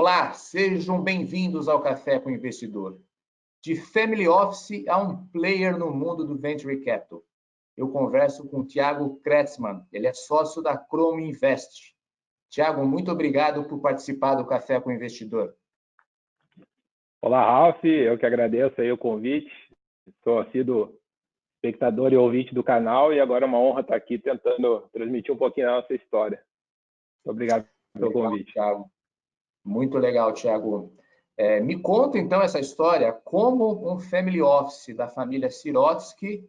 Olá, sejam bem-vindos ao Café com o Investidor. De family office a um player no mundo do venture capital. Eu converso com o Thiago Kretzmann, ele é sócio da Cromo Invest. Thiago, muito obrigado por participar do Café com o Investidor. Olá, Ralf, eu que agradeço aí o convite. Sou assíduo espectador e ouvinte do canal e agora é uma honra estar aqui tentando transmitir um pouquinho da nossa história. Muito obrigado pelo convite. Thiago. Muito legal, Thiago. Me conta, então, essa história, como um family office da família Sirotsky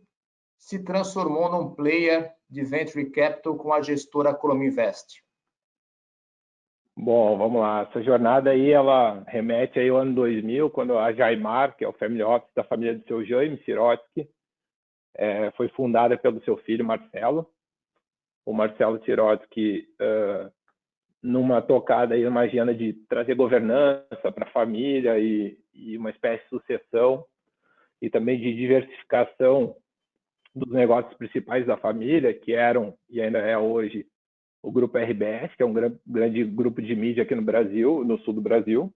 se transformou num player de venture capital com a gestora Cromo Invest. Bom, vamos lá. Essa jornada aí, ela remete aí ao ano 2000, quando a Jaimar, que é o family office da família do seu Jaime Sirotsky, foi fundada pelo seu filho, Marcelo. O Marcelo Sirotsky, numa tocada aí, uma agenda de trazer governança para a família e uma espécie de sucessão e também de diversificação dos negócios principais da família, que eram e ainda é hoje o Grupo RBS, que é um grande grupo de mídia aqui no Brasil, no sul do Brasil.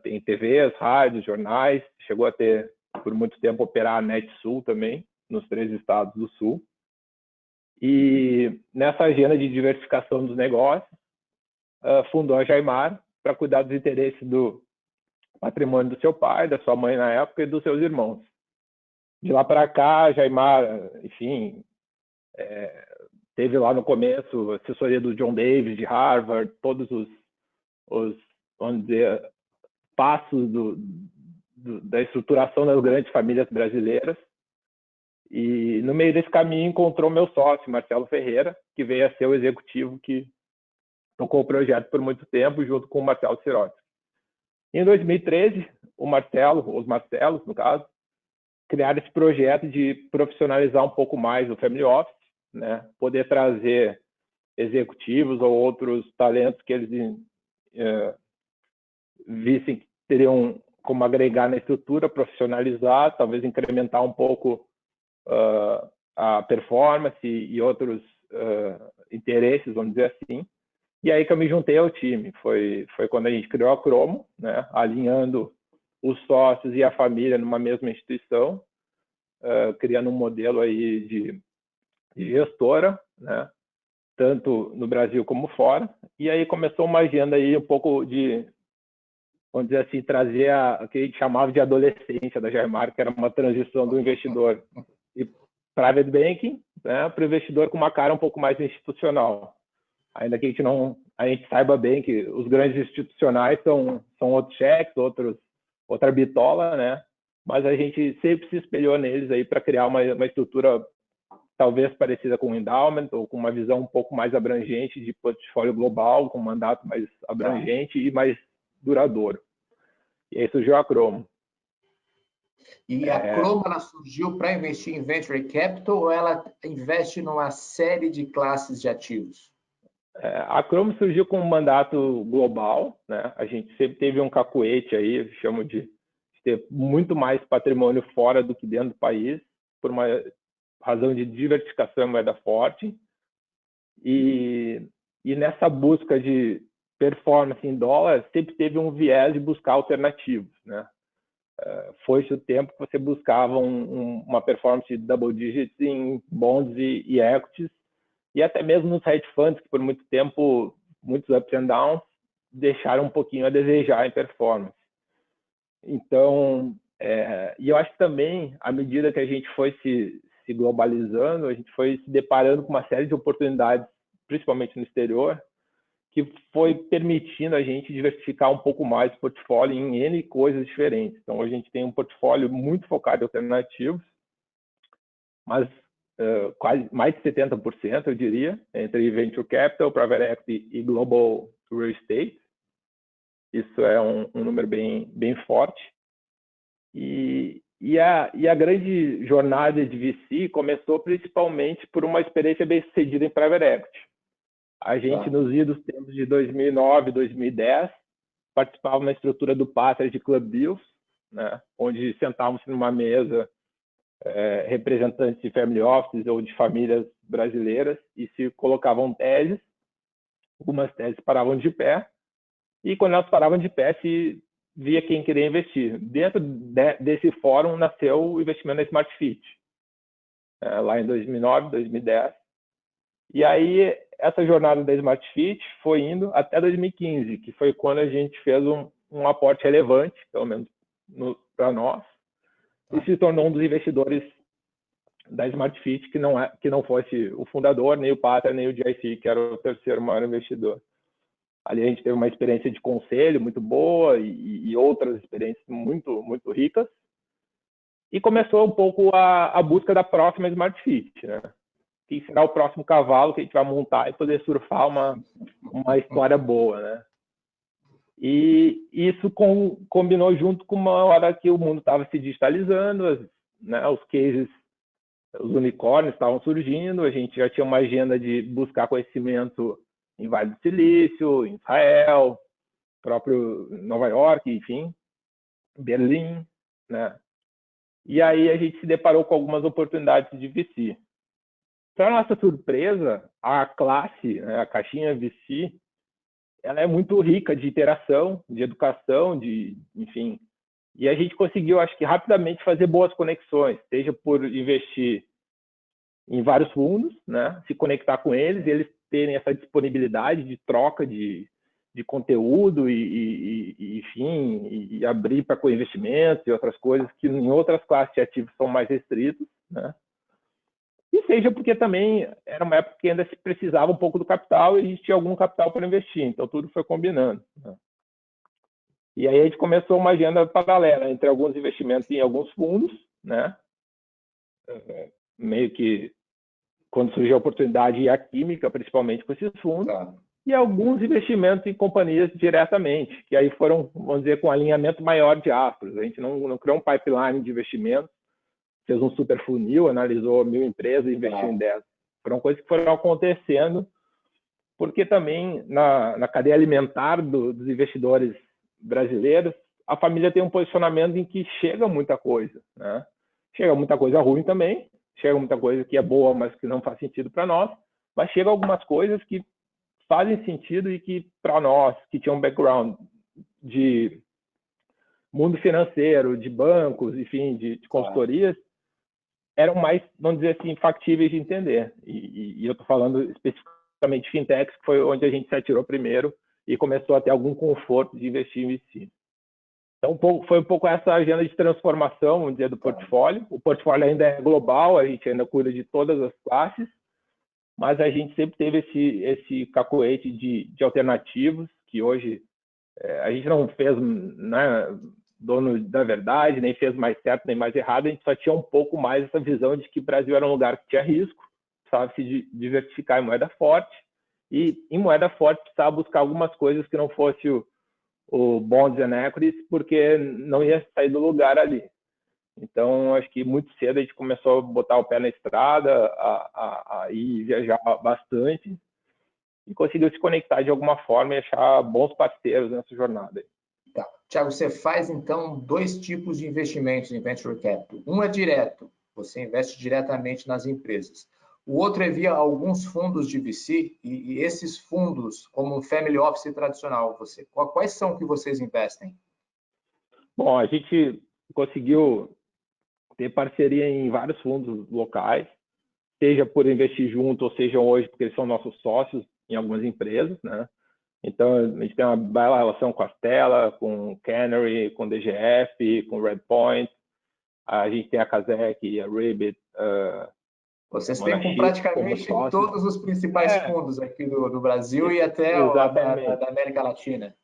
Tem TVs, rádios, jornais, chegou a ter, por muito tempo, operar a NetSul também, nos 3 estados do Sul. E nessa agenda de diversificação dos negócios, fundou a Jaimar para cuidar dos interesses do patrimônio do seu pai, da sua mãe na época e dos seus irmãos. De lá para cá, a Jaimar, enfim, teve lá no começo assessoria do John Davis, de Harvard, todos os vamos dizer, passos da estruturação das grandes famílias brasileiras. E no meio desse caminho encontrou meu sócio, Marcelo Ferreira, que veio a ser o executivo que tocou o projeto por muito tempo, junto com o Marcelo Sirotsky. Em 2013, os Marcelos, no caso, criaram esse projeto de profissionalizar um pouco mais o family office, né? Poder trazer executivos ou outros talentos que eles vissem que teriam como agregar na estrutura, profissionalizar, talvez incrementar um pouco a performance e outros interesses, vamos dizer assim. E aí que eu me juntei ao time. Foi quando a gente criou a Cromo, né? Alinhando os sócios e a família numa mesma instituição, criando um modelo aí de gestora, né? Tanto no Brasil como fora. E aí começou uma agenda aí um pouco de, vamos dizer assim, trazer o que a gente chamava de adolescência da Jaimar, que era uma transição do investidor de private banking, né, para o investidor com uma cara um pouco mais institucional. Ainda que a gente saiba bem que os grandes institucionais são outros cheques, outra bitola, né? Mas a gente sempre se espelhou neles aí para criar uma estrutura talvez parecida com o endowment ou com uma visão um pouco mais abrangente de portfólio global, com um mandato mais abrangente e mais duradouro. E aí surgiu a Cromo. E a Cromo, ela surgiu para investir em venture capital ou ela investe numa série de classes de ativos? A Cromo surgiu com um mandato global, né? A gente sempre teve um cacuete aí, eu chamo de ter muito mais patrimônio fora do que dentro do país, por uma razão de diversificação moeda forte. E nessa busca de performance em dólar, sempre teve um viés de buscar alternativos, né? Foi-se o tempo que você buscava uma performance de double digits em bonds e equities, e até mesmo nos hedge funds, que por muito tempo, muitos ups and downs, deixaram um pouquinho a desejar em performance. Então, e eu acho que também, à medida que a gente foi se globalizando, a gente foi se deparando com uma série de oportunidades, principalmente no exterior, que foi permitindo a gente diversificar um pouco mais o portfólio em N coisas diferentes. Então, a gente tem um portfólio muito focado em alternativos, mas quase mais de 70%, eu diria, entre Venture Capital, Private Equity e Global Real Estate. Isso é um número bem forte. E a grande jornada de VC começou principalmente por uma experiência bem sucedida em Private Equity. A gente, nos idos tempos de 2009, 2010, participava na estrutura do Pátria de Club Deals, né, onde sentávamos numa mesa representantes de family offices ou de famílias brasileiras e se colocavam teses, algumas teses paravam de pé, e quando elas paravam de pé, se via quem queria investir. Dentro desse fórum nasceu o investimento na Smart Fit, lá em 2009, 2010. E aí, essa jornada da Smart Fit foi indo até 2015, que foi quando a gente fez um aporte relevante, pelo menos para nós, e se tornou um dos investidores da Smart Fit, que não fosse o fundador, nem o Pátria, nem o GIC, que era o terceiro maior investidor. Ali a gente teve uma experiência de conselho muito boa e outras experiências muito, muito ricas. E começou um pouco a busca da próxima Smart Fit, né? Que será o próximo cavalo que a gente vai montar e poder surfar uma história boa, né? E isso combinou junto com uma hora que o mundo estava se digitalizando, né? Os cases, os unicórnios estavam surgindo, a gente já tinha uma agenda de buscar conhecimento em Vale do Silício, em Israel, próprio Nova York, enfim, Berlim, né? E aí a gente se deparou com algumas oportunidades de VC. Para nossa surpresa, a classe, né, a caixinha VC, ela é muito rica de interação, de educação, enfim. E a gente conseguiu, acho que rapidamente, fazer boas conexões, seja por investir em vários fundos, né, se conectar com eles terem essa disponibilidade de troca de conteúdo enfim, e abrir para co-investimentos e outras coisas que em outras classes de ativos são mais restritos, né? E seja porque também era uma época que ainda se precisava um pouco do capital e a gente tinha algum capital para investir, então tudo foi combinando, né? E aí a gente começou uma agenda paralela entre alguns investimentos em alguns fundos, né? Meio que quando surgiu a oportunidade e a química, principalmente com esses fundos, e alguns investimentos em companhias diretamente, que aí foram, vamos dizer, com um alinhamento maior de astros. A gente não criou um pipeline de investimentos, fez um super funil, analisou 1.000 empresas e investiu em 10. Foram coisas que foram acontecendo, porque também na cadeia alimentar dos investidores brasileiros, a família tem um posicionamento em que chega muita coisa, né? Chega muita coisa ruim também, chega muita coisa que é boa, mas que não faz sentido para nós, mas chega algumas coisas que fazem sentido e que, para nós, que tinham um background de mundo financeiro, de bancos, enfim, de consultorias, eram mais, vamos dizer assim, factíveis de entender. E eu estou falando especificamente de fintechs, que foi onde a gente se atirou primeiro e começou a ter algum conforto de investir em VC. Então, foi um pouco essa agenda de transformação, vamos dizer, do portfólio. O portfólio ainda é global, a gente ainda cuida de todas as classes, mas a gente sempre teve esse cacoete de alternativos, que hoje a gente não fez, né, dono da verdade, nem fez mais certo, nem mais errado, a gente só tinha um pouco mais essa visão de que o Brasil era um lugar que tinha risco, precisava se diversificar em moeda forte, e em moeda forte precisava buscar algumas coisas que não fosse o bonds and equities, porque não ia sair do lugar ali. Então, acho que muito cedo a gente começou a botar o pé na estrada, a ir viajar bastante, e conseguiu se conectar de alguma forma e achar bons parceiros nessa jornada. Tá. Tiago, você faz, então, 2 tipos de investimentos em Venture Capital. Um é direto, você investe diretamente nas empresas. O outro é via alguns fundos de VC, e esses fundos, como o Family Office tradicional, quais são que vocês investem? Bom, a gente conseguiu ter parceria em vários fundos locais, seja por investir junto, ou seja hoje porque eles são nossos sócios em algumas empresas, né? Então, a gente tem uma bela relação com a Stella, com o Canary, com o DGF, com o Redpoint. A gente tem a Kazek, a Ribbit. Vocês têm com praticamente todos os principais fundos aqui do Brasil e até da América Latina.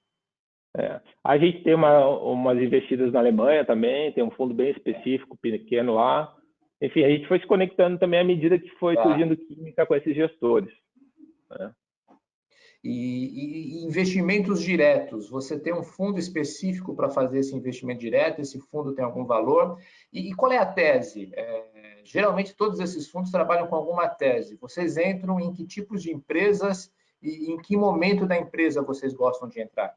A gente tem umas investidas na Alemanha também, tem um fundo bem específico, pequeno lá. Enfim, a gente foi se conectando também à medida que foi surgindo química com esses gestores, né? E investimentos diretos, você tem um fundo específico para fazer esse investimento direto? Esse fundo tem algum valor? E qual é a tese? Geralmente todos esses fundos trabalham com alguma tese. Vocês entram em que tipos de empresas e em que momento da empresa vocês gostam de entrar?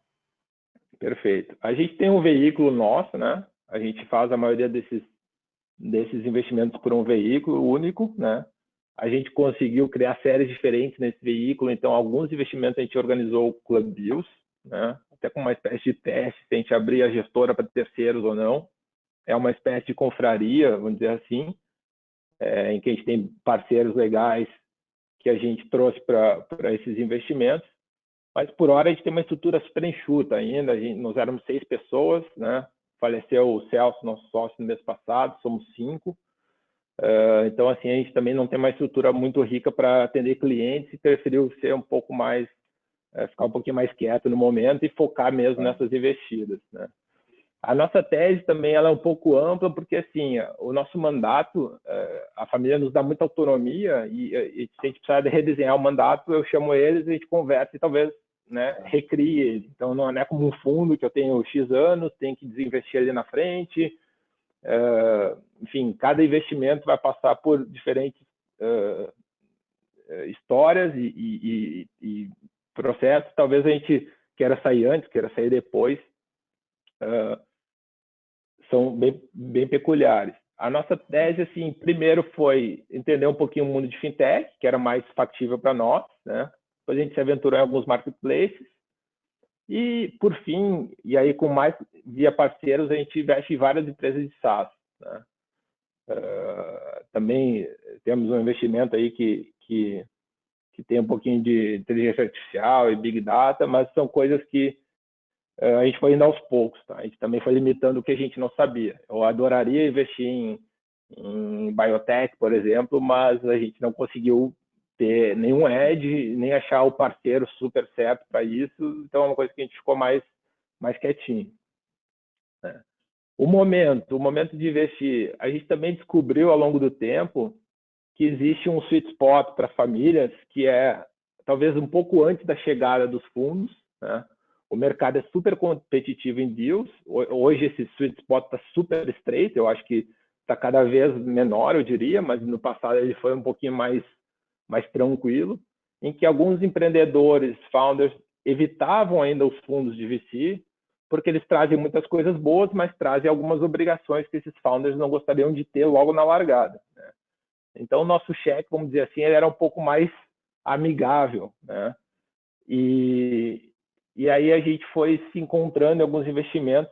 Perfeito. A gente tem um veículo nosso, né? A gente faz a maioria desses investimentos por um veículo único, né? A gente conseguiu criar séries diferentes nesse veículo, então alguns investimentos a gente organizou o Club Deals, né? até com uma espécie de teste, se a gente abrir a gestora para terceiros ou não. É uma espécie de confraria, vamos dizer assim, em que a gente tem parceiros legais que a gente trouxe para esses investimentos. Mas, por hora, a gente tem uma estrutura super enxuta ainda. Nós éramos 6 pessoas, né? Faleceu o Celso, nosso sócio, no mês passado, somos 5. Então, assim, a gente também não tem uma estrutura muito rica para atender clientes e preferiu ser um pouco mais, ficar um pouquinho mais quieto no momento e focar mesmo nessas investidas, né? A nossa tese também ela é um pouco ampla, porque, assim, o nosso mandato, a família nos dá muita autonomia e se a gente precisar de redesenhar o mandato, eu chamo eles, a gente conversa e talvez, né, recrie ele. Então, não é como um fundo que eu tenho X anos, tenho que desinvestir ali na frente. Enfim, cada investimento vai passar por diferentes histórias e processos. Talvez a gente queira sair antes, queira sair depois. São bem peculiares. A nossa tese, assim, primeiro foi entender um pouquinho o mundo de fintech, que era mais factível para nós, né? Depois a gente se aventurou em alguns marketplaces e, por fim, e aí com mais via parceiros, a gente investe em várias empresas de SaaS, né? Também temos um investimento aí que tem um pouquinho de inteligência artificial e big data, mas são coisas que a gente foi indo aos poucos, tá? A gente também foi limitando o que a gente não sabia. Eu adoraria investir em biotech, por exemplo, mas a gente não conseguiu ter nenhum edge, nem achar o parceiro super certo para isso, então é uma coisa que a gente ficou mais quietinho, né? O momento de investir, a gente também descobriu ao longo do tempo que existe um sweet spot para famílias que é talvez um pouco antes da chegada dos fundos, né? O mercado é super competitivo em deals. Hoje esse sweet spot está super estreito. Eu acho que está cada vez menor, eu diria, mas no passado ele foi um pouquinho mais tranquilo, em que alguns empreendedores, founders, evitavam ainda os fundos de VC, porque eles trazem muitas coisas boas, mas trazem algumas obrigações que esses founders não gostariam de ter logo na largada, né? Então, o nosso cheque, vamos dizer assim, ele era um pouco mais amigável, né? E aí a gente foi se encontrando em alguns investimentos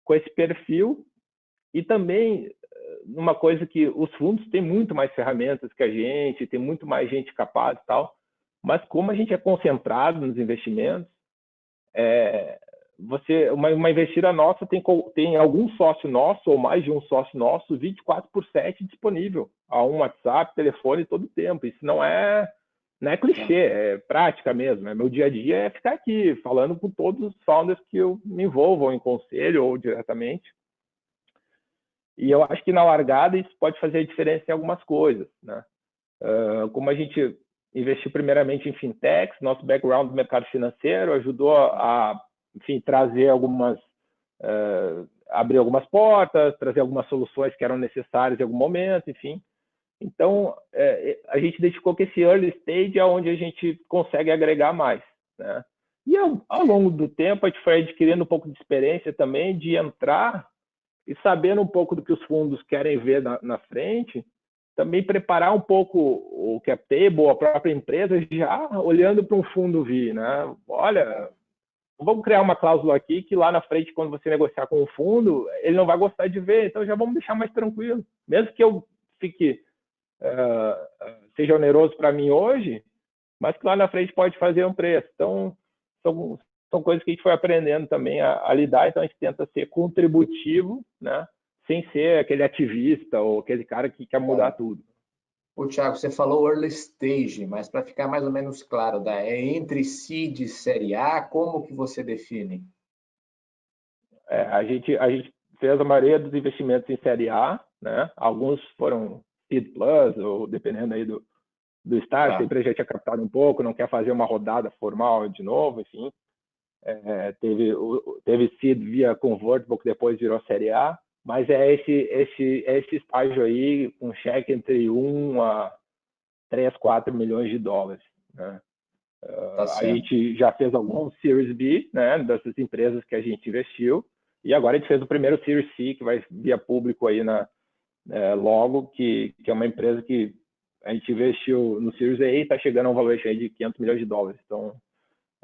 com esse perfil e também uma coisa que os fundos têm muito mais ferramentas que a gente, tem muito mais gente capaz e tal, mas como a gente é concentrado nos investimentos, uma investida nossa tem algum sócio nosso ou mais de um sócio nosso 24/7 disponível a um WhatsApp, telefone todo o tempo. Isso não é clichê, é prática mesmo. Meu dia a dia é ficar aqui falando com todos os founders que eu me envolvo ou em conselho ou diretamente. E eu acho que na largada isso pode fazer a diferença em algumas coisas, né? Como a gente investiu primeiramente em fintechs, nosso background do mercado financeiro ajudou a enfim, trazer abrir algumas portas, trazer algumas soluções que eram necessárias em algum momento, enfim. Então, a gente identificou que esse early stage é onde a gente consegue agregar mais, né? E ao longo do tempo, a gente foi adquirindo um pouco de experiência também de entrar e sabendo um pouco do que os fundos querem ver na frente, também preparar um pouco o cap table, a própria empresa, já olhando para um fundo VI, né? Olha, vamos criar uma cláusula aqui que lá na frente, quando você negociar com o fundo, ele não vai gostar de ver, então já vamos deixar mais tranquilo. Mesmo que eu seja oneroso para mim hoje, mas que lá na frente pode fazer um preço. Então, são coisas que a gente foi aprendendo também a lidar, então a gente tenta ser contributivo, né? Sem ser aquele ativista ou aquele cara que quer mudar tudo. O Thiago, você falou early stage, mas para ficar mais ou menos claro, é entre seed e série A, como que você define? A gente fez a maioria dos investimentos em série A, né? Alguns foram seed plus, ou dependendo aí do start, a empresa já tinha captado um pouco, não quer fazer uma rodada formal de novo, enfim. Teve seed via convertible, que depois virou série A, mas é esse estágio aí, com cheque entre 1 a 3, 4 milhões de dólares, né? A gente já fez alguns Series B, né, dessas empresas que a gente investiu, e agora a gente fez o primeiro Series C, que vai via público aí logo, que é uma empresa que a gente investiu no Series A e está chegando a um valuation aí de 500 milhões de dólares. Então,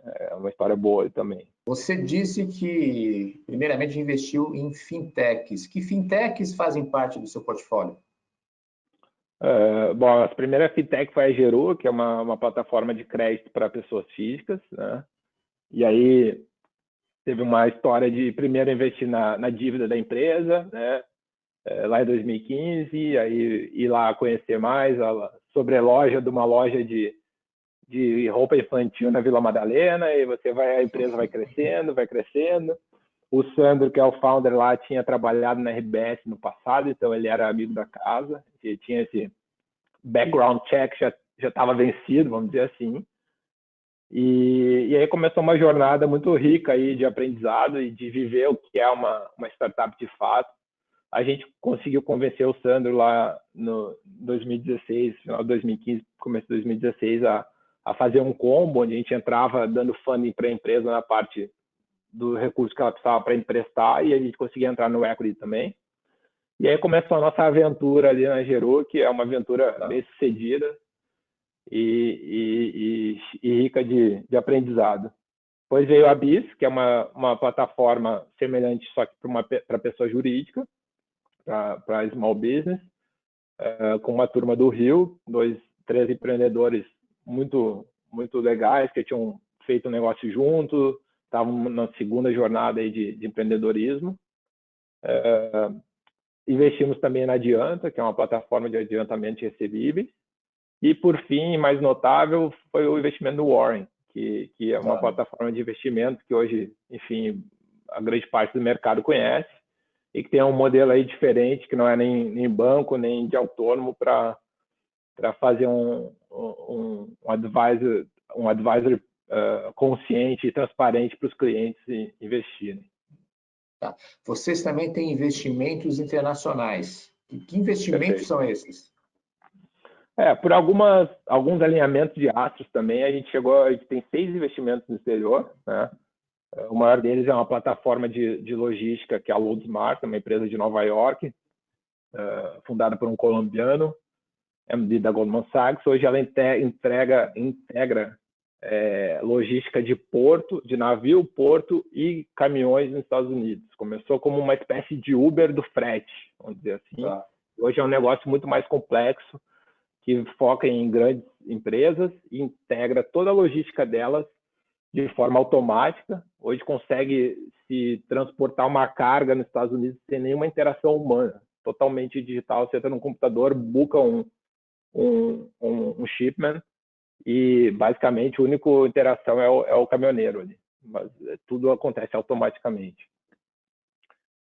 é uma história boa também. Você disse que, primeiramente, investiu em fintechs. Que fintechs fazem parte do seu portfólio? Bom, a primeira fintech foi a Geru, que é uma plataforma de crédito para pessoas físicas, né? E aí teve uma história de primeiro investir na dívida da empresa, né? Lá em 2015, aí ir lá conhecer mais sobre a loja de uma loja de roupa infantil na Vila Madalena, e a empresa vai crescendo, vai crescendo. O Sandro, que é o founder lá, tinha trabalhado na RBS no passado, então ele era amigo da casa, e tinha esse background check, já estava vencido, vamos dizer assim. E aí começou uma jornada muito rica aí de aprendizado e de viver o que é uma startup de fato. A gente conseguiu convencer o Sandro lá no 2016, final de 2015, começo de 2016, a fazer um combo, onde a gente entrava dando funding para a empresa na parte do recurso que ela precisava para emprestar, e a gente conseguia entrar no equity também. E aí começou a nossa aventura ali na Geru, que é uma aventura bem sucedida e rica de aprendizado. Depois veio a BIS, que é uma plataforma semelhante, só que para pessoa jurídica, para small business, com uma turma do Rio, três empreendedores muito legais, que tinham feito um negócio junto, estavam na segunda jornada aí de empreendedorismo. Investimos também na Adianta, que é uma plataforma de adiantamento de recebíveis. E, por fim, mais notável, foi o investimento no Warren, que é uma plataforma de investimento que hoje, enfim, a grande parte do mercado conhece, e que tem um modelo aí diferente, que não é nem banco, nem de autônomo, para fazer um advisor consciente e transparente para os clientes investirem. Tá. Vocês também têm investimentos internacionais. Que investimentos são esses? Por alguns alinhamentos de astros também, a gente tem 6 investimentos no exterior, né? O maior deles é uma plataforma de logística, que é a LoadSmart, uma empresa de Nova York, fundada por um colombiano, MD da Goldman Sachs. Hoje ela integra logística de navio, porto e caminhões nos Estados Unidos. Começou como uma espécie de Uber do frete, vamos dizer assim. Hoje é um negócio muito mais complexo, que foca em grandes empresas e integra toda a logística delas de forma automática. Hoje consegue se transportar uma carga nos Estados Unidos sem nenhuma interação humana, totalmente digital. Você entra no computador, buca um shipment e, basicamente, a única interação é o caminhoneiro ali. Mas tudo acontece automaticamente.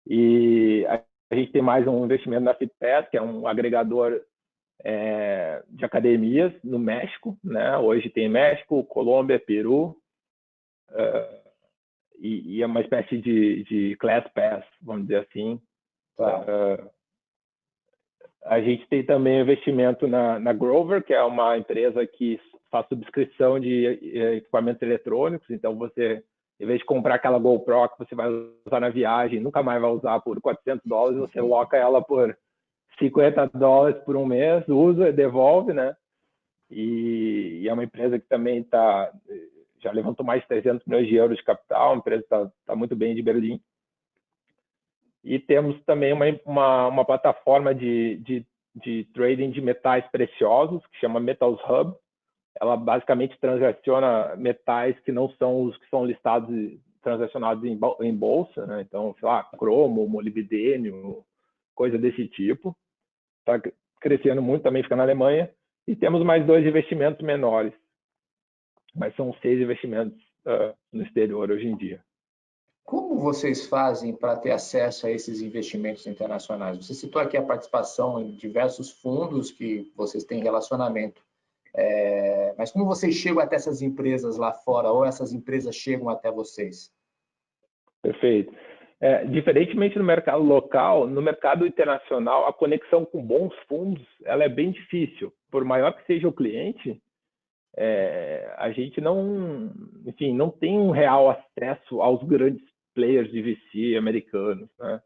E a gente tem mais um investimento na FitPass, que é um agregador de academias no México, né? Hoje tem México, Colômbia, Peru, e é uma espécie de class pass, vamos dizer assim. A gente tem também investimento na Grover, que é uma empresa que faz subscrição de equipamentos eletrônicos. Então, você, em vez de comprar aquela GoPro que você vai usar na viagem, nunca mais vai usar por $400, você loca ela por $50 por um mês, usa, devolve, né? E é uma empresa que também já levantou mais de 300 milhões de euros de capital, a empresa está muito bem de Berlim. E temos também uma plataforma de trading de metais preciosos, que chama Metals Hub. Ela basicamente transaciona metais que não são os que são listados e transacionados em bolsa, né? Então, sei lá, cromo, molibdênio, coisa desse tipo. Está crescendo muito, também fica na Alemanha. E temos mais 2 investimentos menores, mas são 6 investimentos no exterior hoje em dia. Como vocês fazem para ter acesso a esses investimentos internacionais? Você citou aqui a participação em diversos fundos que vocês têm relacionamento. Mas como vocês chegam até essas empresas lá fora, ou essas empresas chegam até vocês? Perfeito. Diferentemente do mercado local, no mercado internacional, a conexão com bons fundos ela é bem difícil. Por maior que seja o cliente, a gente não tem um real acesso aos grandes players de VC americanos, né?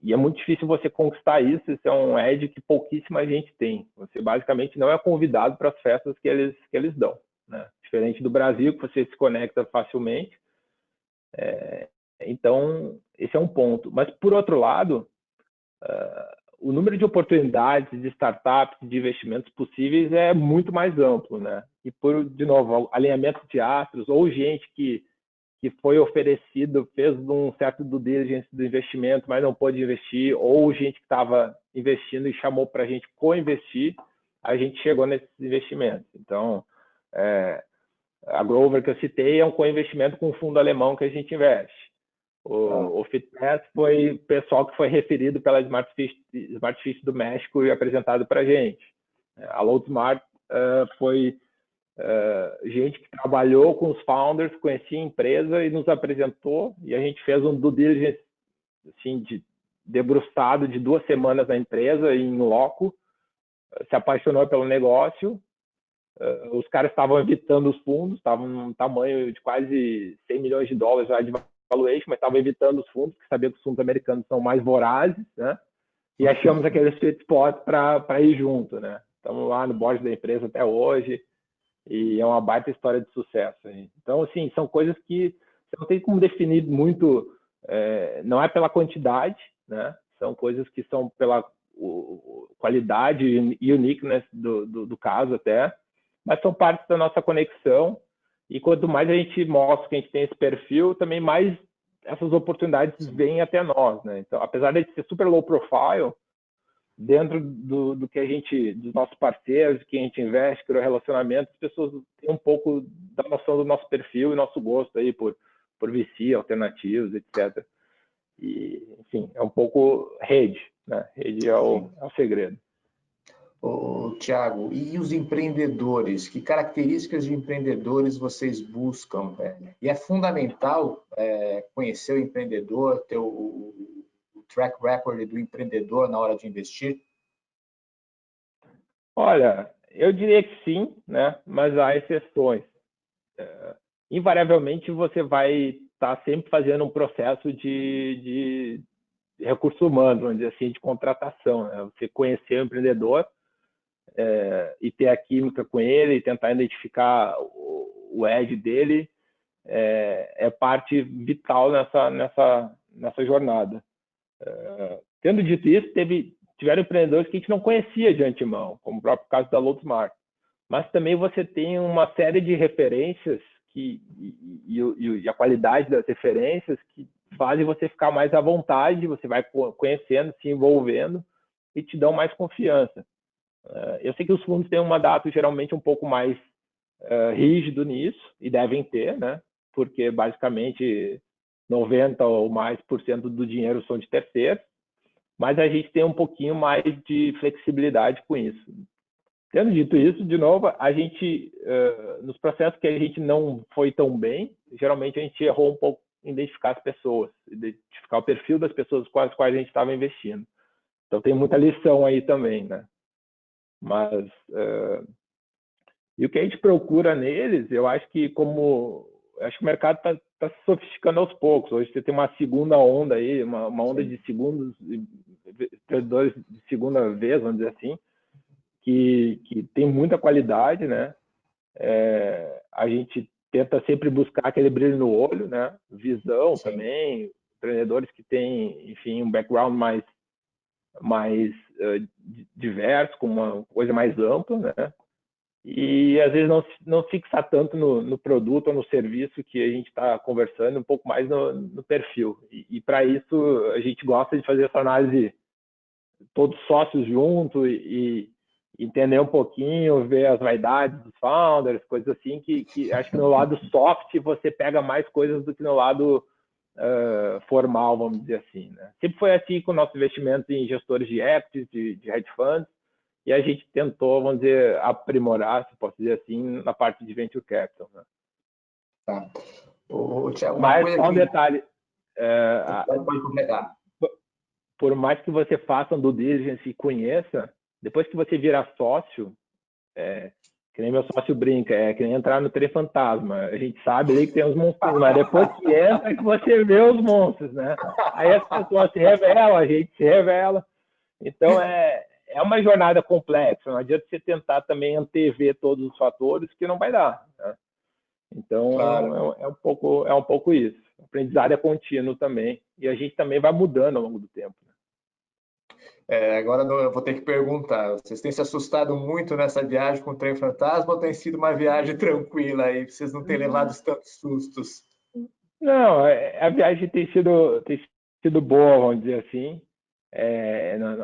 E é muito difícil você conquistar isso. Isso é um edge que pouquíssima gente tem. Você basicamente não é convidado para as festas que eles dão, né? Diferente do Brasil, que você se conecta facilmente. Então, esse é um ponto. Mas, por outro lado, o número de oportunidades de startups, de investimentos possíveis é muito mais amplo, né? E, de novo, alinhamento de astros, ou gente que foi oferecido, fez um certo due diligence do investimento, mas não pôde investir, ou gente que estava investindo e chamou para a gente co-investir, a gente chegou nesses investimentos. Então, a Grover que eu citei é um co-investimento com um fundo alemão que a gente investe. O FitNet foi pessoal que foi referido pela Smartfish do México e apresentado para a gente. A LoadSmart foi gente que trabalhou com os founders, conhecia a empresa e nos apresentou, e a gente fez um due diligence assim, debruçado de 2 semanas na empresa, em loco, se apaixonou pelo negócio. Os caras estavam evitando os fundos, estavam num tamanho de quase 100 milhões de dólares já de valuation, mas estavam evitando os fundos, porque sabia que os fundos americanos são mais vorazes, né? E achamos aquele sweet spot para ir junto, né? Estamos lá no board da empresa até hoje, e é uma baita história de sucesso. Então, assim, são coisas que você não tem como definir muito, não é pela quantidade, né? São coisas que são pela qualidade e uniqueness do caso até, mas são partes da nossa conexão, e quanto mais a gente mostra que a gente tem esse perfil, também mais essas oportunidades vêm até nós, né? Então, apesar de ser super low profile, dentro do que a gente, dos nossos parceiros, que a gente investe, criou relacionamento, as pessoas têm um pouco da noção do nosso perfil e nosso gosto aí por VC, alternativos, etc. E, enfim, é um pouco rede, né? Rede é o segredo. Tiago, e os empreendedores? Que características de empreendedores vocês buscam, velho? E é fundamental conhecer o empreendedor, ter o track record do empreendedor na hora de investir? Olha, eu diria que sim, né? Mas há exceções. Invariavelmente, você vai estar sempre fazendo um processo de recursos humanos, vamos dizer assim, de contratação, né? Você conhecer o empreendedor e ter a química com ele, e tentar identificar o edge dele, é parte vital nessa jornada. Tendo dito isso, tiveram empreendedores que a gente não conhecia de antemão, como o próprio caso da LoadSmart. Mas também você tem uma série de referências e a qualidade das referências que fazem você ficar mais à vontade, você vai conhecendo, se envolvendo e te dão mais confiança. Eu sei que os fundos têm um mandato geralmente um pouco mais rígido nisso, e devem ter, né? Porque basicamente 90% ou mais do dinheiro são de terceiros, mas a gente tem um pouquinho mais de flexibilidade com isso. Tendo dito isso, de novo, a gente, nos processos que a gente não foi tão bem, geralmente a gente errou um pouco em identificar as pessoas, identificar o perfil das pessoas com as quais a gente estava investindo. Então tem muita lição aí também, né? Mas, e o que a gente procura neles, eu acho que acho que o mercado está se sofisticando aos poucos. Hoje você tem uma segunda onda aí, uma onda de segundos, empreendedores de segunda vez, vamos dizer assim, que tem muita qualidade, né? A gente tenta sempre buscar aquele brilho no olho, né? Visão também, empreendedores que têm, enfim, um background mais diverso, com uma coisa mais ampla, né? E às vezes não fixar tanto no produto ou no serviço que a gente está conversando, um pouco mais no perfil. E para isso a gente gosta de fazer essa análise todos sócios juntos e entender um pouquinho, ver as vaidades dos founders, coisas assim, que acho que no lado soft você pega mais coisas do que no lado formal, vamos dizer assim, né? Sempre foi assim com o nosso investimento em gestores de equities, de hedge funds, e a gente tentou, vamos dizer, aprimorar, se posso dizer assim, na parte de venture capital, né? Tá. Thiago, mas só um detalhe, pode completar. Por mais que você faça um due diligence e conheça, depois que você virar sócio, que nem meu sócio brinca, que nem entrar no trem fantasma. A gente sabe ali que tem os monstros, mas depois que entra que você vê os monstros, né? Aí as pessoas se revelam, a gente se revela. Então é uma jornada complexa. Não adianta você tentar também antever todos os fatores, que não vai dar, né? Então claro. é um pouco isso. O aprendizado é contínuo também, e a gente também vai mudando ao longo do tempo. Agora eu vou ter que perguntar, vocês têm se assustado muito nessa viagem com o trem fantasma ou tem sido uma viagem tranquila aí, pra vocês não terem levado tantos sustos? Não, a viagem tem sido boa, vamos dizer assim.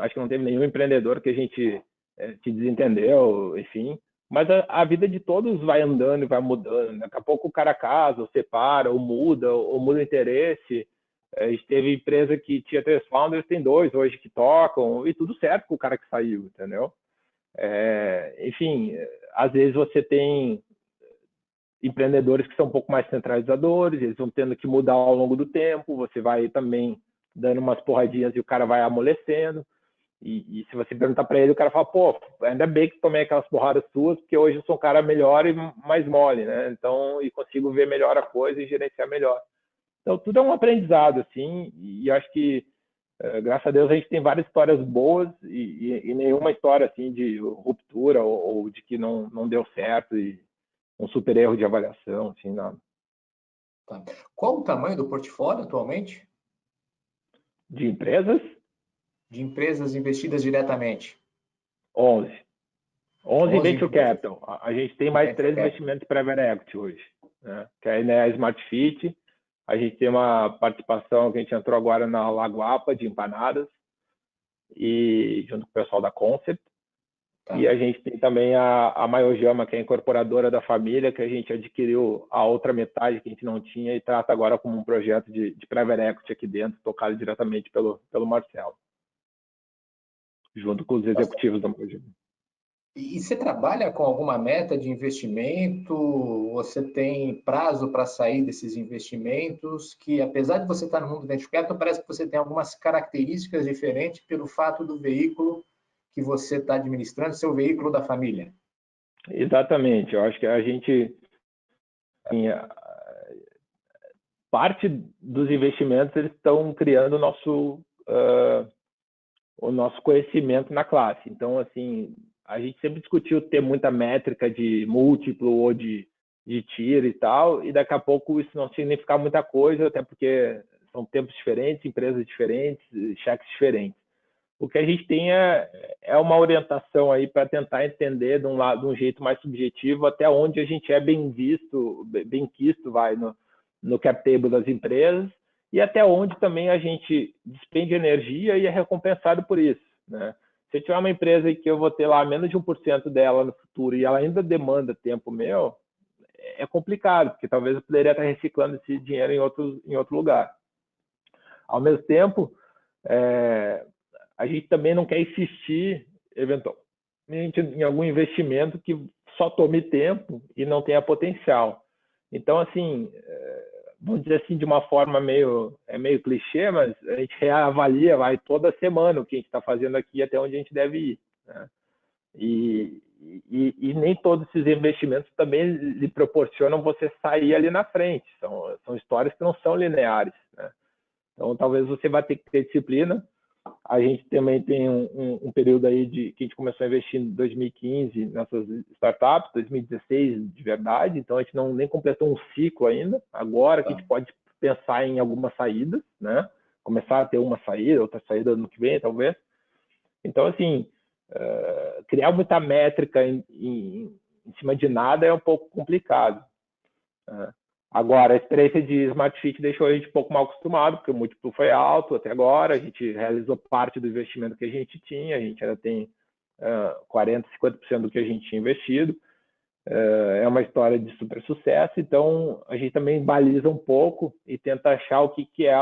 Acho que não teve nenhum empreendedor que a gente se desentendeu, enfim. Mas a vida de todos vai andando e vai mudando. Daqui a pouco o cara casa, ou separa, ou muda o interesse. A gente teve empresa que tinha 3 founders, tem 2 hoje que tocam, e tudo certo com o cara que saiu, entendeu? Enfim, às vezes você tem empreendedores que são um pouco mais centralizadores, eles vão tendo que mudar ao longo do tempo, você vai também dando umas porradinhas e o cara vai amolecendo. E se você perguntar para ele, o cara fala, pô, ainda bem que tomei aquelas porradas suas, porque hoje eu sou um cara melhor e mais mole, né? Então, e consigo ver melhor a coisa e gerenciar melhor. Então, tudo é um aprendizado, assim, e acho que, graças a Deus, a gente tem várias histórias boas e nenhuma história, assim, de ruptura ou de que não deu certo e um super erro de avaliação, assim, nada. Tá. Qual o tamanho do portfólio atualmente? De empresas? De empresas investidas diretamente? 11. 11 11 Venture empresas. Capital. A gente tem mais 3 investimentos private equity hoje, né? Que é a Smart Fit. A gente tem uma participação que a gente entrou agora na Lagoapa de empanadas e junto com o pessoal da Concept. Tá. E a gente tem também a Maiojama, que é a incorporadora da família, que a gente adquiriu a outra metade que a gente não tinha e trata agora como um projeto de private equity aqui dentro, tocado diretamente pelo Marcelo, junto com os executivos da Maiojama. E você trabalha com alguma meta de investimento? Você tem prazo para sair desses investimentos? Que apesar de você estar no mundo do venture capital, parece que você tem algumas características diferentes pelo fato do veículo que você está administrando ser o veículo da família. Exatamente. Eu acho que a gente, assim, parte dos investimentos eles estão criando o nosso conhecimento na classe. Então, assim, a gente sempre discutiu ter muita métrica de múltiplo ou de tiro e tal, e daqui a pouco isso não significa muita coisa, até porque são tempos diferentes, empresas diferentes, cheques diferentes. O que a gente tem é uma orientação aí para tentar entender de um jeito mais subjetivo até onde a gente é bem visto, bem quisto, no cap table das empresas, e até onde também a gente despende energia e é recompensado por isso, né? Se eu tiver uma empresa que eu vou ter lá menos de 1% dela no futuro e ela ainda demanda tempo meu, é complicado, porque talvez eu poderia estar reciclando esse dinheiro em outro lugar. Ao mesmo tempo, a gente também não quer insistir, eventualmente, em algum investimento que só tome tempo e não tenha potencial. Então, assim, vamos dizer assim, de uma forma meio clichê, mas a gente reavalia, vai toda semana o que a gente está fazendo aqui até onde a gente deve ir, né? E nem todos esses investimentos também lhe proporcionam você sair ali na frente. São histórias que não são lineares, né? Então, talvez você vá ter que ter disciplina. A gente também tem um período aí que a gente começou a investir em 2015 nessas startups, 2016 de verdade, então a gente nem completou um ciclo ainda. Agora que a gente pode pensar em algumas saídas, né? Começar a ter uma saída, outra saída no que vem, talvez. Então, assim, criar muita métrica em cima de nada é um pouco complicado. Agora, a experiência de Smart Fit deixou a gente um pouco mal acostumado, porque o múltiplo foi alto até agora, a gente realizou parte do investimento que a gente tinha, a gente ainda tem 40%, 50% do que a gente tinha investido. É uma história de super sucesso, então a gente também baliza um pouco e tenta achar o que é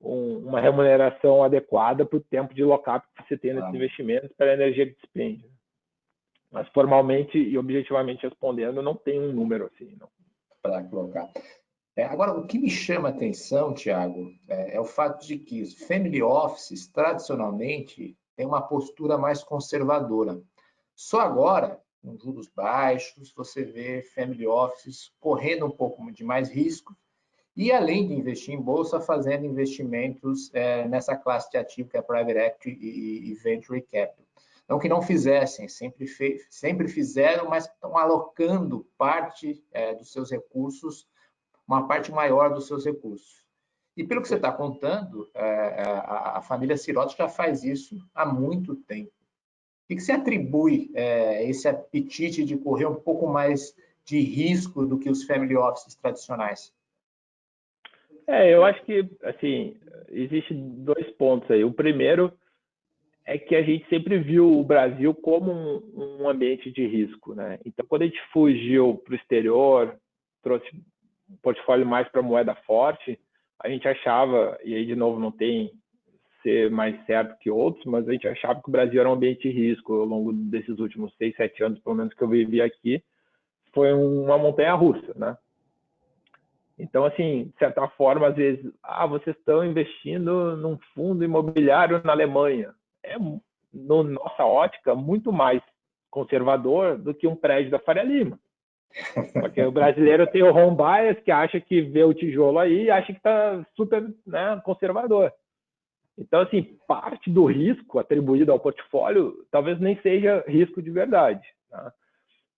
uma remuneração adequada para o tempo de lock-up que você tem nesses investimentos, para a energia que despende. Mas formalmente e objetivamente respondendo, não tem um número assim, não. Para colocar. Agora, o que me chama a atenção, Thiago, é o fato de que os family offices, tradicionalmente, têm uma postura mais conservadora. Só agora, com juros baixos, você vê family offices correndo um pouco de mais risco e, além de investir em bolsa, fazendo investimentos nessa classe de ativo que é private equity e venture capital. Não que não fizessem, sempre fizeram, mas estão alocando parte dos seus recursos uma parte maior dos seus recursos. E pelo que você está contando, a família Sirotsky já faz isso há muito tempo. O que você atribui esse apetite de correr um pouco mais de risco do que os family offices tradicionais? Eu acho que, assim, existe dois pontos aí. O primeiro é que a gente sempre viu o Brasil como um ambiente de risco, né? Então, quando a gente fugiu para o exterior, trouxe um portfólio mais para moeda forte, a gente achava, e aí de novo não tem ser mais certo que outros, mas a gente achava que o Brasil era um ambiente de risco ao longo desses últimos 6, 7 anos, pelo menos que eu vivi aqui, foi uma montanha-russa, né? Então, assim, de certa forma, às vezes, vocês estão investindo num fundo imobiliário na Alemanha. É, no nossa ótica, muito mais conservador do que um prédio da Faria Lima. Porque o brasileiro tem o home bias, que acha que vê o tijolo aí e acha que está super, né, conservador. Então, assim, parte do risco atribuído ao portfólio talvez nem seja risco de verdade. Tá?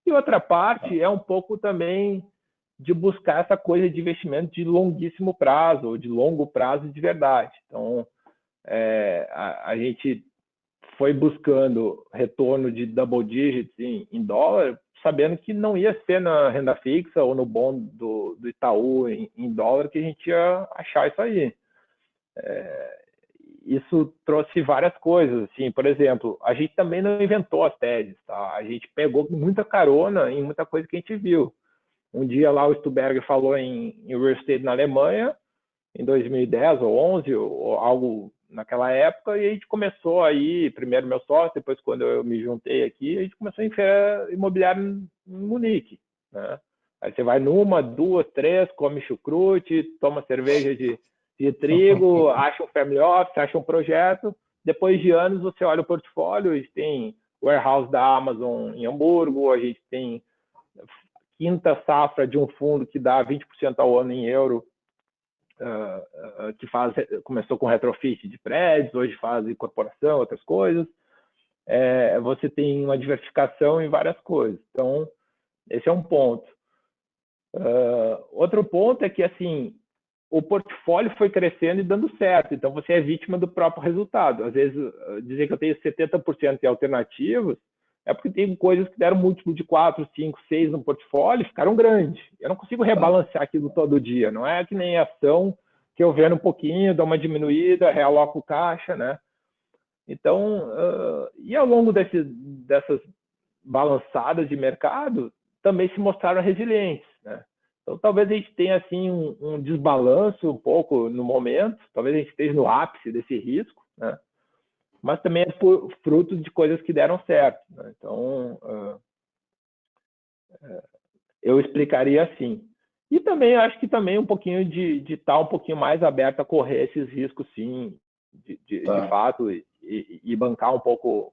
E outra parte é um pouco também de buscar essa coisa de investimento de longuíssimo prazo, ou de longo prazo de verdade. Então, a gente foi buscando retorno de double digits em dólar, sabendo que não ia ser na renda fixa ou no bond do Itaú em dólar que a gente ia achar isso aí. Isso trouxe várias coisas, assim, por exemplo, a gente também não inventou as teses, tá? A gente pegou muita carona em muita coisa que a gente viu. Um dia lá o Stuberger falou em real estate na Alemanha, em 2010 ou 11, ou algo naquela época, e a gente começou aí, primeiro meu sócio, depois quando eu me juntei aqui, a gente começou a enfiar imobiliário em Munique, né? Aí você vai numa, duas, três, come chucrute, toma cerveja de trigo, acha um family office, acha um projeto, depois de anos você olha o portfólio, a gente tem warehouse da Amazon em Hamburgo, a gente tem quinta safra de um fundo que dá 20% ao ano em euro, que começou com retrofit de prédios, hoje faz incorporação, outras coisas. Você tem uma diversificação em várias coisas. Então, esse é um ponto. Outro ponto é que, assim, o portfólio foi crescendo e dando certo. Então, você é vítima do próprio resultado. Às vezes, dizer que eu tenho 70% de alternativos é porque tem coisas que deram múltiplo de 4, 5, 6 no portfólio e ficaram grandes. Eu não consigo rebalancear aquilo todo dia. Não é que nem ação que eu vendo um pouquinho, dou uma diminuída, realoco caixa, né? Então, e ao longo dessas balançadas de mercado, também se mostraram resilientes, né? Então, talvez a gente tenha assim um desbalanço um pouco no momento, talvez a gente esteja no ápice desse risco, né? Mas também é fruto de coisas que deram certo, né? Então, eu explicaria assim. E também acho que também um pouquinho de estar um pouquinho mais aberto a correr esses riscos, sim, de fato, e bancar um pouco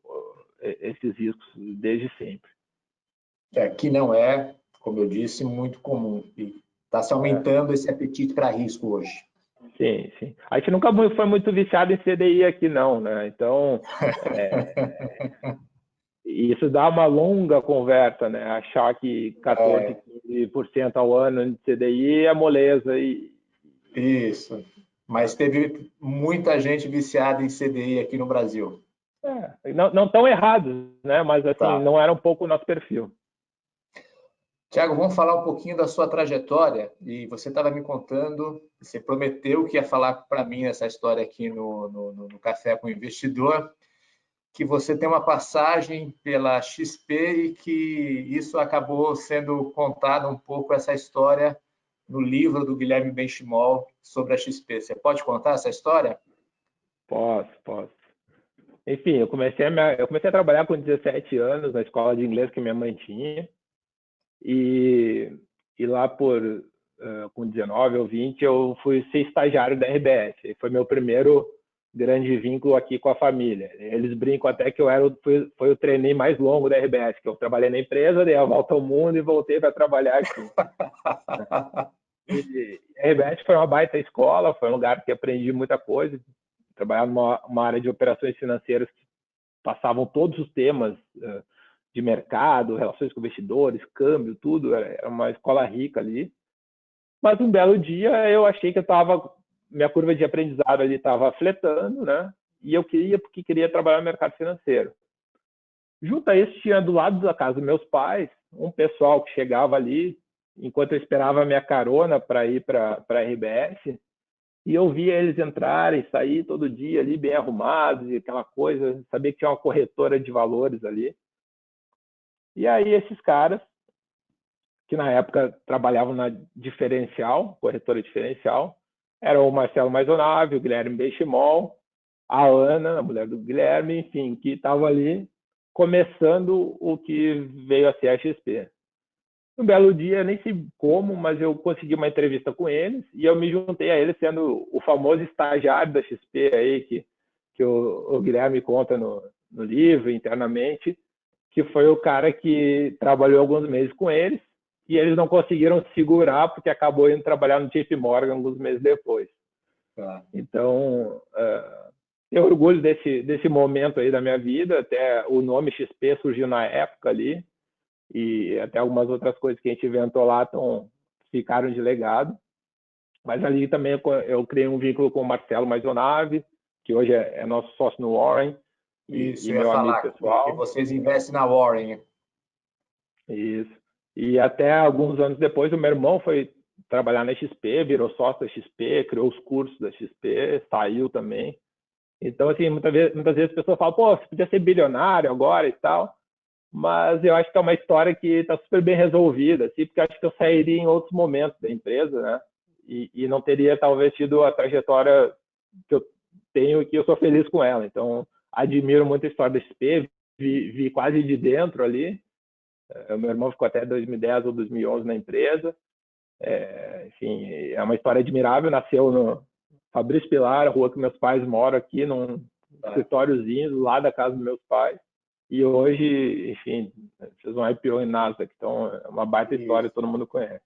esses riscos desde sempre. Que não é, como eu disse, muito comum. E está se aumentando esse apetite para risco hoje. Sim, sim. A gente nunca foi muito viciado em CDI aqui, não, né? Então, isso dá uma longa conversa, né? Achar que 14, 15% ao ano de CDI é moleza. Isso. Mas teve muita gente viciada em CDI aqui no Brasil. Não tão errados, né? Mas assim, não era um pouco o nosso perfil. Tiago, vamos falar um pouquinho da sua trajetória. E você estava me contando, você prometeu que ia falar para mim essa história aqui no Café com o Investidor, que você tem uma passagem pela XP e que isso acabou sendo contado um pouco, essa história, no livro do Guilherme Benchimol sobre a XP. Você pode contar essa história? Posso. Enfim, eu comecei a trabalhar com 17 anos na escola de inglês que minha mãe tinha. E lá com 19 ou 20, eu fui ser estagiário da RBS. E foi meu primeiro grande vínculo aqui com a família. Eles brincam até que foi o trainee mais longo da RBS, que eu trabalhei na empresa, dei a volta ao mundo e voltei para trabalhar aqui. E a RBS foi uma baita escola, foi um lugar que aprendi muita coisa. Trabalhar numa área de operações financeiras que passavam todos os temas de mercado, relações com investidores, câmbio, tudo. Era uma escola rica ali. Mas um belo dia eu achei que minha curva de aprendizado ali estava fletando, né? E eu porque queria trabalhar no mercado financeiro. Junto a isso, tinha do lado da casa dos meus pais um pessoal que chegava ali, enquanto eu esperava a minha carona para ir para a RBS, e eu via eles entrarem, sair todo dia ali, bem arrumados, e aquela coisa, sabia que tinha uma corretora de valores ali. E aí esses caras, que na época trabalhavam na Diferencial, corretora Diferencial, eram o Marcelo Maisonave, o Guilherme Benchimol, a Ana, a mulher do Guilherme, enfim, que estavam ali começando o que veio a ser a XP. Um belo dia, nem sei como, mas eu consegui uma entrevista com eles e eu me juntei a eles sendo o famoso estagiário da XP aí, que o Guilherme conta no livro, internamente, que foi o cara que trabalhou alguns meses com eles e eles não conseguiram segurar porque acabou indo trabalhar no JP Morgan alguns meses depois. Tá. Então, eu orgulho desse momento aí da minha vida, até o nome XP surgiu na época ali, e até algumas outras coisas que a gente inventou lá ficaram de legado. Mas ali também eu criei um vínculo com o Marcelo Maisonave, que hoje é nosso sócio no Warren, Isso, e eu ia meu amigo falar que pessoal. vocês investem na Warren. Isso. E até alguns anos depois, o meu irmão foi trabalhar na XP, virou sócio da XP, criou os cursos da XP, saiu também. Então, assim, muitas vezes as pessoas falam, pô, você podia ser bilionário agora e tal, mas eu acho que é uma história que está super bem resolvida, assim, porque eu acho que eu sairia em outros momentos da empresa, né? E não teria, talvez, tido a trajetória que eu tenho e que eu sou feliz com ela. Então, admiro muito a história da XP, vi quase de dentro ali. Meu irmão ficou até 2010 ou 2011 na empresa. Enfim, é uma história admirável. Nasceu no Fabrício Pilar, a rua que meus pais moram aqui, num escritóriozinho lá da casa dos meus pais. E hoje, enfim, fez um IPO em Nasdaq. Então, é uma baita história, todo mundo conhece.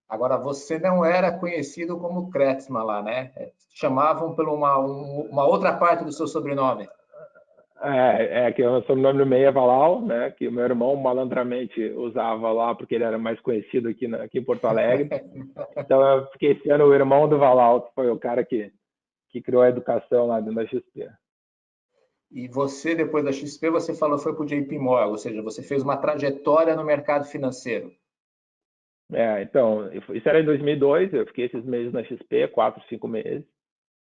Agora, você não era conhecido como Kretzmann lá, né? Chamavam por uma outra parte do seu sobrenome. Que o sobrenome do meio é Valal, né? Que o meu irmão malandramente usava lá porque ele era mais conhecido aqui em Porto Alegre. Então eu fiquei sendo o irmão do Valal, que foi o cara que criou a educação lá dentro da XP. E você, depois da XP, você falou foi para o JP Morgan, ou seja, você fez uma trajetória no mercado financeiro. Então, isso era em 2002, eu fiquei esses meses na XP, 4, 5 meses.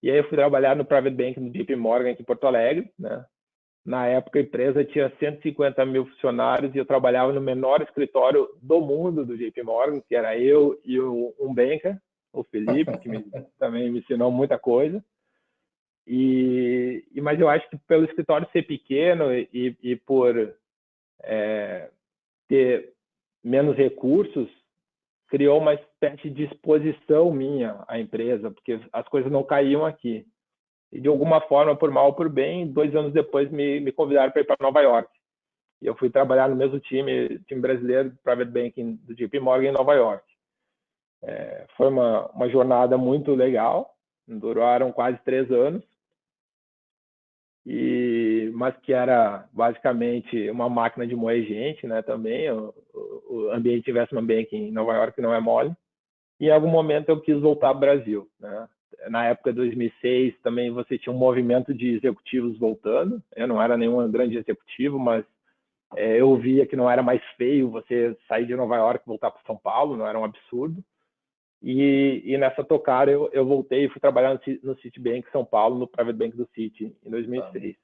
E aí eu fui trabalhar no Private Bank no JP Morgan aqui em Porto Alegre, né? Na época, a empresa tinha 150 mil funcionários e eu trabalhava no menor escritório do mundo do JP Morgan, que era eu e um banker, o Felipe, que também me ensinou muita coisa. Mas eu acho que pelo escritório ser pequeno e por ter menos recursos, criou uma espécie de exposição minha à empresa, porque as coisas não caíam aqui. E de alguma forma, por mal ou por bem, 2 anos depois me convidaram para ir para Nova York. E eu fui trabalhar no mesmo time brasileiro, Private Banking do JP Morgan em Nova York. Foi uma jornada muito legal, duraram quase 3 anos, mas que era basicamente uma máquina de moer gente, né, também. O ambiente de investment banking em Nova York não é mole. E em algum momento eu quis voltar ao Brasil, né? Na época de 2006 também você tinha um movimento de executivos voltando. Eu não era nenhum grande executivo, mas eu via que não era mais feio você sair de Nova York e voltar para São Paulo, não era um absurdo. E nessa tocada eu voltei e fui trabalhar no Citibank São Paulo, no Private Bank do Citi, em 2006.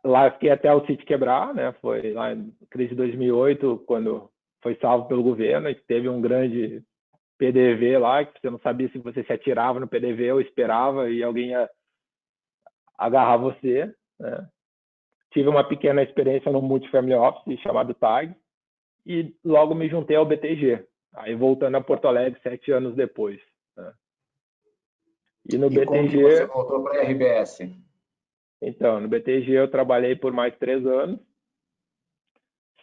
Lá fiquei até o Citi quebrar, né? Foi lá na crise de 2008, quando foi salvo pelo governo, e teve um grande PDV lá, que você não sabia se você se atirava no PDV ou esperava e alguém ia agarrar você, né? Tive uma pequena experiência no Multifamily Office chamado TAG e logo me juntei ao BTG, aí voltando a Porto Alegre 7 anos depois, né? E no E como que você BTG, voltou para a RBS? então, no BTG eu trabalhei por mais 3 anos,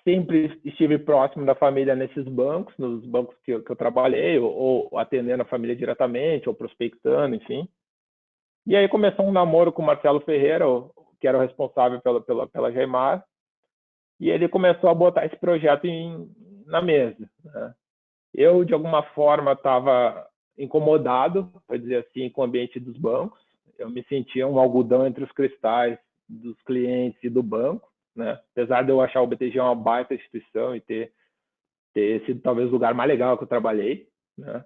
sempre estive próximo da família nesses bancos, nos bancos que eu trabalhei, ou atendendo a família diretamente, ou prospectando, enfim. E aí começou um namoro com o Marcelo Ferreira, que era o responsável pela Geimar, e ele começou a botar esse projeto na mesa, né? Eu, de alguma forma, estava incomodado, para dizer assim, com o ambiente dos bancos. Eu me sentia um algodão entre os cristais dos clientes e do banco, né? Apesar de eu achar o BTG uma baita instituição e ter sido talvez o lugar mais legal que eu trabalhei, né?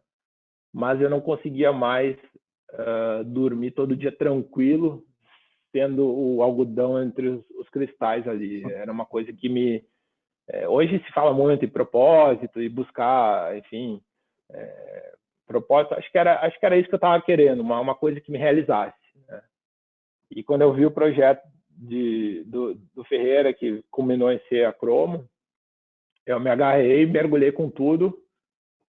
Mas eu não conseguia mais dormir todo dia tranquilo, tendo o algodão entre os cristais ali. Era uma coisa que me... hoje se fala muito em propósito e buscar, enfim, propósito. Acho que era isso que eu estava querendo, uma coisa que me realizasse, né? E quando eu vi o projeto do Ferreira, que culminou em ser a Cromo, eu me agarrei, mergulhei com tudo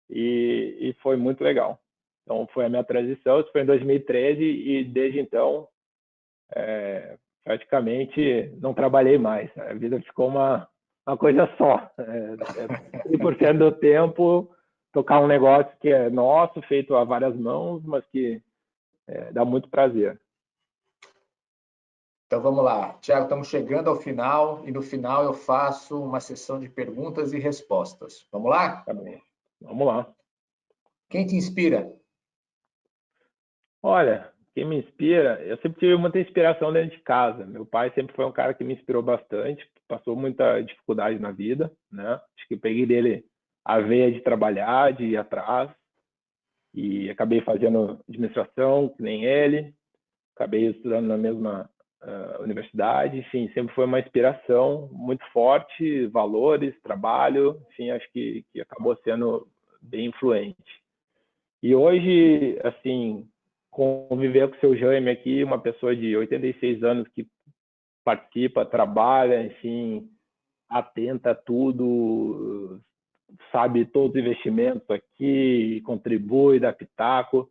e foi muito legal. Então, foi a minha transição, isso foi em 2013 e desde então, praticamente não trabalhei mais. A vida ficou uma coisa só. 100% do tempo tocar um negócio que é nosso, feito a várias mãos, mas que dá muito prazer. Então vamos lá. Tiago, estamos chegando ao final e no final eu faço uma sessão de perguntas e respostas. Vamos lá? Tá bem. Vamos lá. Quem te inspira? Olha, quem me inspira, eu sempre tive muita inspiração dentro de casa. Meu pai sempre foi um cara que me inspirou bastante, passou muita dificuldade na vida, né? Acho que eu peguei dele a veia de trabalhar, de ir atrás, e acabei fazendo administração, que nem ele, acabei estudando na mesma universidade, enfim, sempre foi uma inspiração muito forte, valores, trabalho, enfim, acho que acabou sendo bem influente. E hoje, assim, conviver com o seu Jaime aqui, uma pessoa de 86 anos que participa, trabalha, enfim, atenta a tudo, sabe todos os investimentos aqui, contribui, dá pitaco.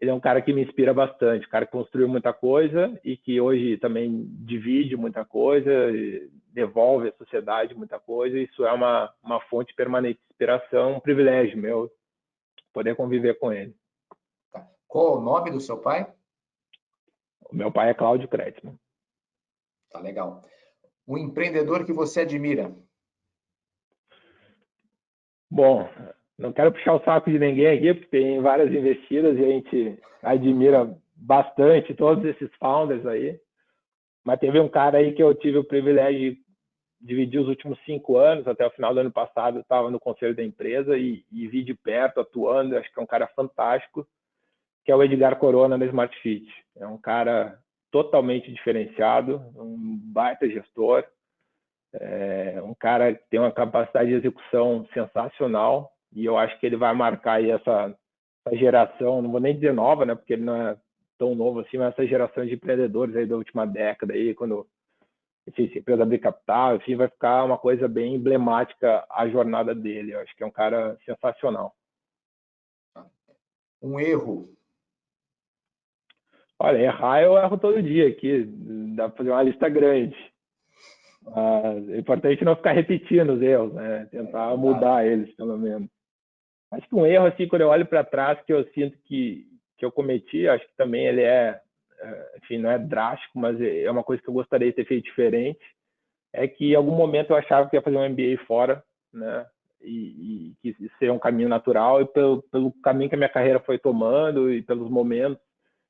Ele é um cara que me inspira bastante, um cara que construiu muita coisa e que hoje também divide muita coisa, devolve à sociedade muita coisa. Isso é uma fonte permanente de inspiração, um privilégio meu poder conviver com ele. Qual é o nome do seu pai? O meu pai é Cláudio Kretzmann. Tá legal. Um empreendedor que você admira? Bom, não quero puxar o saco de ninguém aqui, porque tem várias investidas e a gente admira bastante todos esses founders aí. Mas teve um cara aí que eu tive o privilégio de dividir os últimos 5 anos, até o final do ano passado eu estava no conselho da empresa e vi de perto, atuando, acho que é um cara fantástico, que é o Edgar Corona da Smart Fit. É um cara totalmente diferenciado, um baita gestor, um cara que tem uma capacidade de execução sensacional e eu acho que ele vai marcar aí essa geração, não vou nem dizer nova, né, porque ele não é tão novo assim, mas essa geração de empreendedores aí da última década aí, quando enfim, se a empresa abrir capital, enfim, vai ficar uma coisa bem emblemática a jornada dele. Eu acho que é um cara sensacional. Um erro? Olha, errar eu erro todo dia aqui, dá para fazer uma lista grande. É importante não ficar repetindo os erros, né? Tentar mudar eles, pelo menos. Acho que um erro, assim, quando eu olho para trás, que eu sinto que eu cometi, acho que também ele enfim, não é drástico, mas é uma coisa que eu gostaria de ter feito diferente, é que em algum momento eu achava que ia fazer um MBA fora, né? E que seria um caminho natural, e pelo caminho que a minha carreira foi tomando e pelos momentos,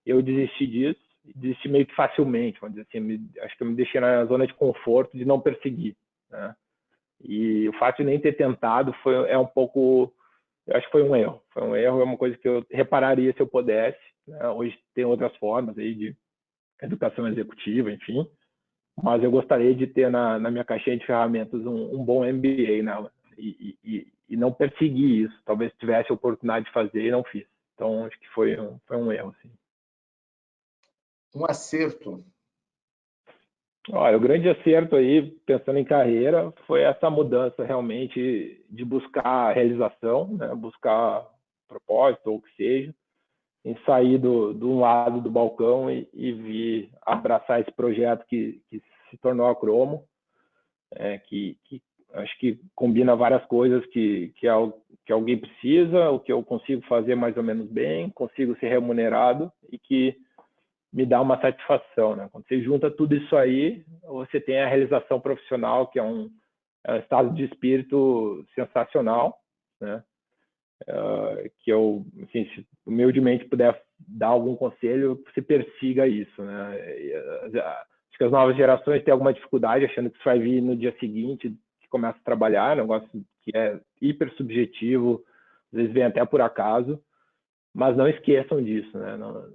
eu desisti disso, desisti meio que facilmente, vamos dizer assim, acho que eu me deixei na zona de conforto de não perseguir, né? E o fato de nem ter tentado é um pouco, eu acho que foi um erro, é uma coisa que eu repararia se eu pudesse, né? Hoje tem outras formas aí de educação executiva, enfim, mas eu gostaria de ter na minha caixinha de ferramentas um bom MBA nela e não perseguir isso. Talvez tivesse a oportunidade de fazer e não fiz. Então, acho que foi um erro. Assim. Um acerto? Olha, o grande acerto aí, pensando em carreira, foi essa mudança realmente de buscar realização, né? Buscar propósito ou o que seja, em sair de um lado do balcão e vir abraçar esse projeto que se tornou a Cromo, que acho que combina várias coisas que alguém precisa, o que eu consigo fazer mais ou menos bem, consigo ser remunerado e que me dá uma satisfação, né? Quando você junta tudo isso aí, você tem a realização profissional, que é um estado de espírito sensacional, né? que eu, assim, se humildemente puder dar algum conselho, se persiga isso, né? Acho que as novas gerações têm alguma dificuldade achando que isso vai vir no dia seguinte que começa a trabalhar, negócio que é hiper subjetivo, às vezes vem até por acaso, mas não esqueçam disso, né? Não,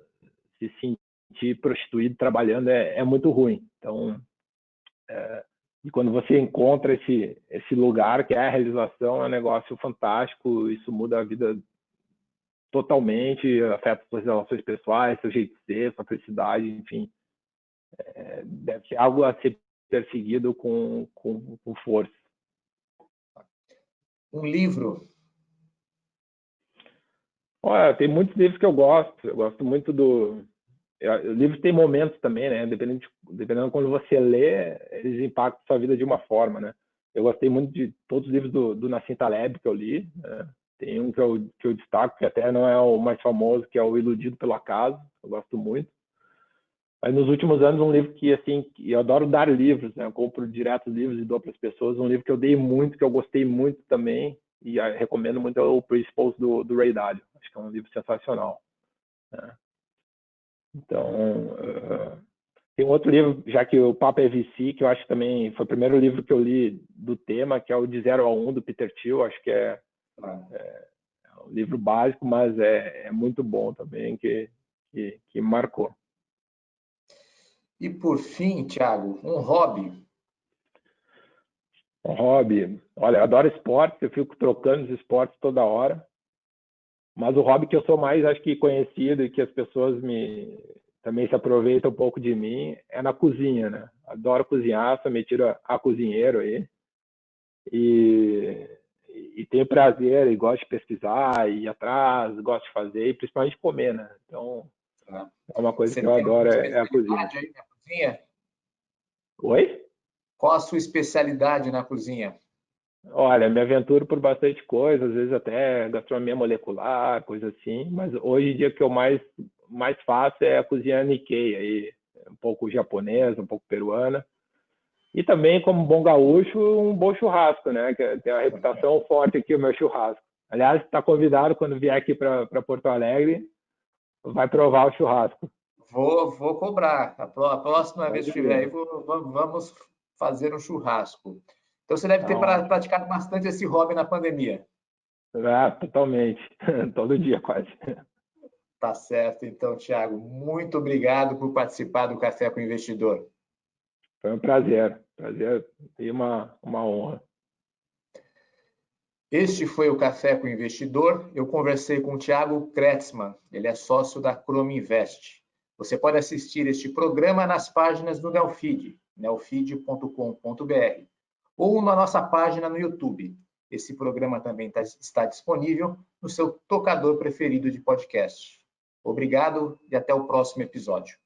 se sentir prostituído trabalhando é muito ruim. Então, e quando você encontra esse lugar que é a realização, é um negócio fantástico, isso muda a vida totalmente, afeta suas relações pessoais, seu jeito de ser, sua felicidade, enfim. Deve ser algo a ser perseguido com força. Um livro? Olha, tem muitos livros que eu gosto muito do... O livro tem momentos também, né? Dependendo de quando você lê, eles impactam sua vida de uma forma, né? Eu gostei muito de todos os livros do Nassim Taleb que eu li, né? Tem um que eu destaco, que até não é o mais famoso, que é o Iludido pelo Acaso. Eu gosto muito. Mas nos últimos anos, um livro que, assim, eu adoro dar livros, né? Eu compro direto livros e dou para as pessoas. Um livro que eu dei muito, que eu gostei muito também, e recomendo muito, é o Principles do Ray Dalio. Acho que é um livro sensacional, né? Então, tem um outro livro, já que o papo é VC, que eu acho que também foi o primeiro livro que eu li do tema, que é o De 0 a 1, do Peter Thiel. Acho que é um livro básico, mas é muito bom também, que marcou. E por fim, Thiago, um hobby? Um hobby. Olha, eu adoro esportes, eu fico trocando os esportes toda hora. Mas o hobby que eu sou mais, acho que conhecido e que as pessoas também se aproveitam um pouco de mim é na cozinha, né? Adoro cozinhar, sou metido a cozinheiro aí. E tenho prazer e gosto de pesquisar, ir atrás, gosto de fazer e principalmente comer, né? Então, é uma coisa Você que eu tem alguma adoro, é a cozinha. especialidade aí na cozinha? Oi? Qual a sua especialidade na cozinha? Olha, me aventuro por bastante coisa, às vezes até gastronomia molecular, coisa assim, mas hoje em dia o que eu mais faço é a cozinha Nikkei, aí, um pouco japonesa, um pouco peruana. E também, como bom gaúcho, um bom churrasco, né? Que tem uma reputação forte aqui, o meu churrasco. Aliás, está convidado quando vier aqui para Porto Alegre, vai provar o churrasco. Vou cobrar. A próxima vez que estiver aí, Ver. vamos fazer um churrasco. Então, você deve ter Então, praticado bastante esse hobby na pandemia. totalmente. Todo dia, quase. Tá certo. Então, Thiago, muito obrigado por participar do Café com o Investidor. Foi um prazer. Prazer e uma honra. Este foi o Café com o Investidor. Eu conversei com o Thiago Kretzmann. Ele é sócio da Chrome Invest. Você pode assistir este programa nas páginas do Neofeed, neofeed.com.br, ou na nossa página no YouTube. Esse programa também está disponível no seu tocador preferido de podcast. Obrigado e até o próximo episódio.